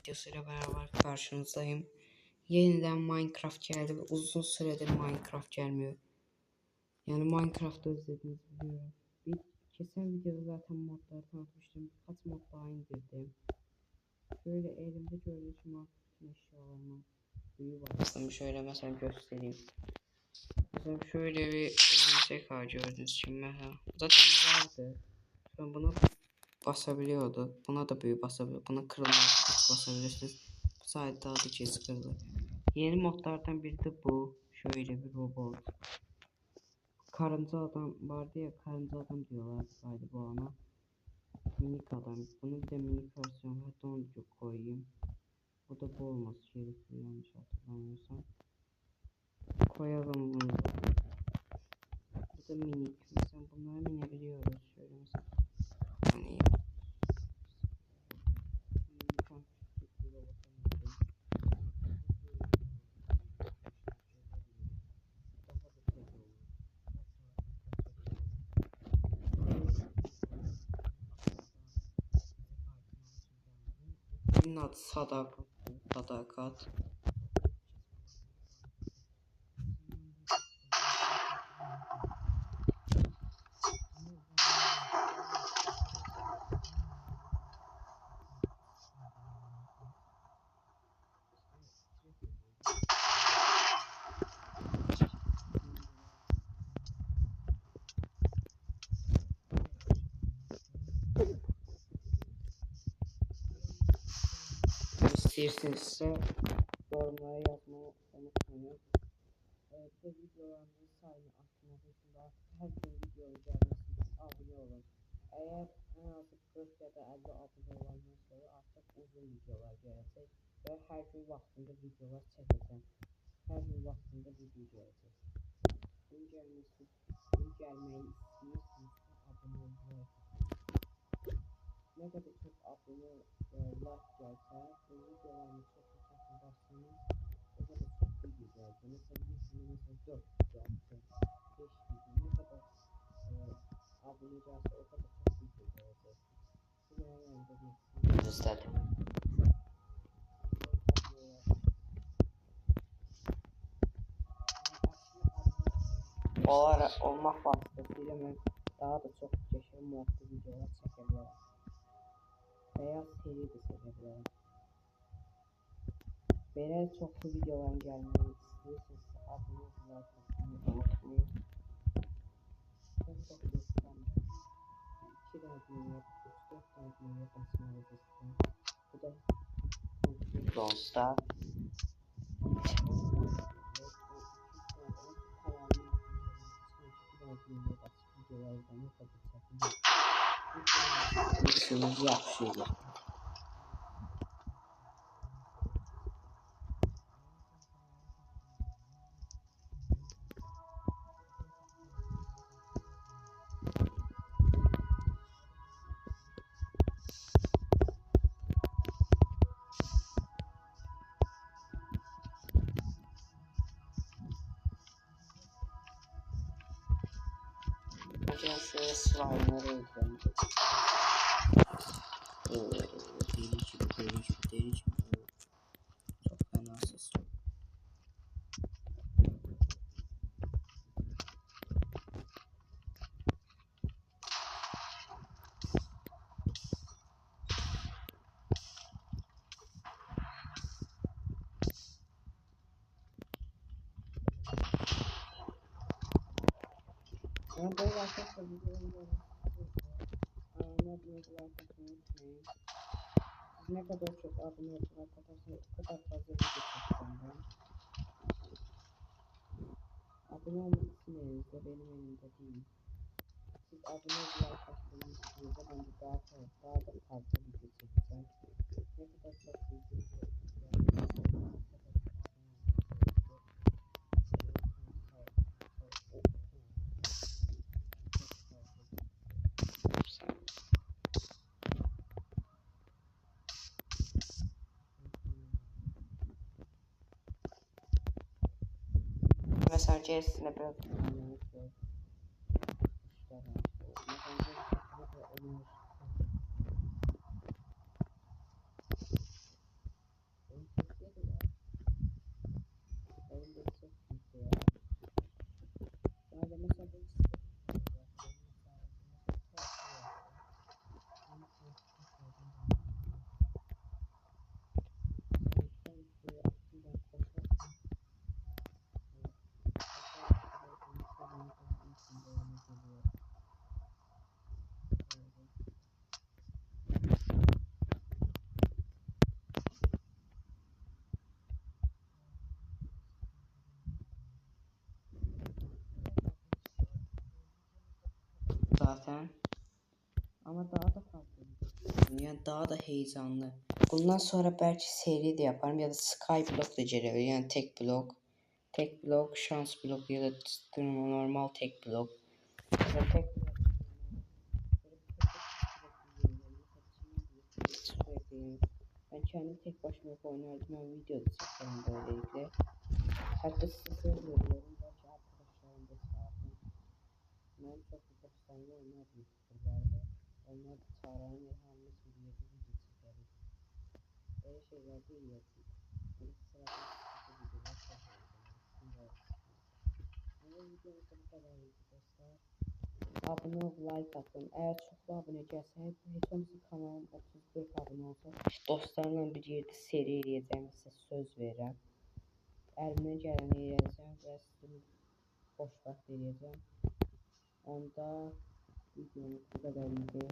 videosuyla beraber karşınızdayım. Yeniden Minecraft geldi ve uzun süredir Minecraft gelmiyor. Yani Minecraft'ı özlediniz biliyorum. Geçen videoda zaten modları tanıtmıştım. Birkaç mod daha indirdim. Şöyle elimde gördüğünüz bütün eşyalarımı büyü var. Şöyle mesela göstereyim. Mesela şöyle bir örümcek ağacı gördüğünüz için mesela. Zaten vardı. Sonra bunu basabiliyordu. Buna da büyü basabiliyor. Buna kırılma basabilirsiniz. Bu sayede daha da cihaz kırılır. Yeni modlardan biri de bu. Şöyle bir robot. Karınca adam vardı ya, karınca adam diyorlar galiba ona. Minik adam. Bunun bir de minik versiyonu. Hatta onu da koyayım. Bu da bu olması gerekiyor yanlış hatırlamıyorsam. Koyalım bunu da. Bu da minik. Mesela bunlara binebiliyoruz. Şöyle mesela. Hani adı sadakat. Sadakat. İsterseniz yorumlara yazmayı unutmayın. Bu videolarımızın sayını arttırmak için artık her gün video gelmesi için abone olun. Eğer en az 40 ya da 50 abone olandan sonra artık uzun videolar gelecek ve her gün vaxtında videolar çekeceğim. Her gün vaxtında video gelecek. Bunun gelmeyi istiyorsanız abone olmayı. Ne kadar çok abone ve like gelse bu videolarımı çok basmanız o kadar çok video gelecek. Mesela bir gün mesela 4 video attım. 5 video ne kadar abone gelse o kadar çok video gelecek. Bu yani bir istedim. Olmak vasıtasıyla ben daha da çok yaşam modlu videolar çekebilirim. Veya seri de çekebilirim. Böyle çoklu videoların gelmeyi istiyorsanız abone olmayı unutmayın. Çok lütfen 2 tane 3-4 tane basmalısınız. Bu da Bronze'da. İşinizi yapışıyla. Hocam şöyle slime'ları ekledim. Delici. Çok fena ses. Ben böyle arkadaşlar videoları unutmayın. Siz ne kadar çok abone olsun arkadaşlar o kadar fazla video çekeceğim ben. Abone olmak için elinizde, benim elimde değil. Siz abone olmayı arkadaşlarınızda ben de daha da fazla video çekeceğim. Ne kadar çok video çekeceğim. Mesela CS'ine biraz Yəni daha da heyecanlı. Bundan sonra belki seri de yaparım ya da Skyblock da gelebilir. Yani tek blok, şans blok ya da normal tek blok. Ya tek blok. Ben kendim tek başıma oynardım. Ben videoda çekerim böylelikle. Hatta size söz veriyorum. Belki arkadaşlarım da çağırdım. Ben çok bir dostlarımla oynardım sıfırlarda. Onlar da çağıran ilhamımız bir yerde video çekeriz. Böyle şeyler değil ya. Böyle sıradan sıkıntı videolar çekiyoruz. Ama videomuzda bu kadarıydı dostlar. Abone ol, like atın. Eğer çoxlu abunə gəlsə, heç olmasa kanalım 30-40 abunə olsa, dostlarımla bir yerdə seri eləyəcəm, sizə söz verirəm. Əlimdən gələni eləyəcəm və sizin boş vaxt eləyəcəm. Onda videomuz bu qədər idi.